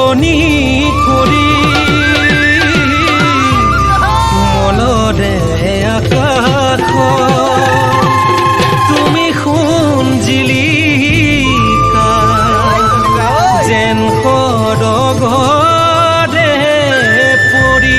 সলনি কৰি মনৰে আকাশ তুমি সোণ জিলিকা যেন সদগৰে পৰি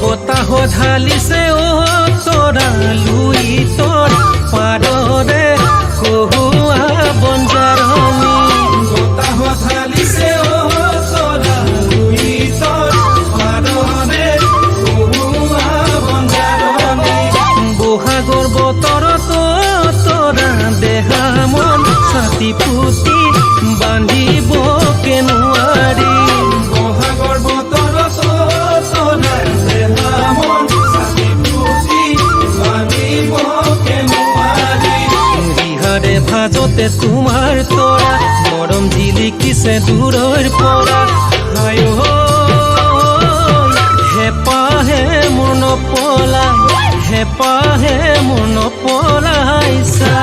বতাহ ঢালিছে অ তৰা লুই তৰ পাৰৰে কহুৱা বঞ্জাৰণী বতাহ ঢালিছে অ তৰা লুই তৰ পাৰৰে কহুৱা বঞ্জাৰণী বহাগৰ বতৰত তৰা দেহা মন ছাতি পুতি বান্ধিব নোৱাৰি বহাগৰ বতৰত তৰা ভাজতে তোমাৰ তৰা মৰম জিলিকিছে দূৰৰ পৰা হেঁপাহে মন পলাই হেঁপাহে মন পলাইছা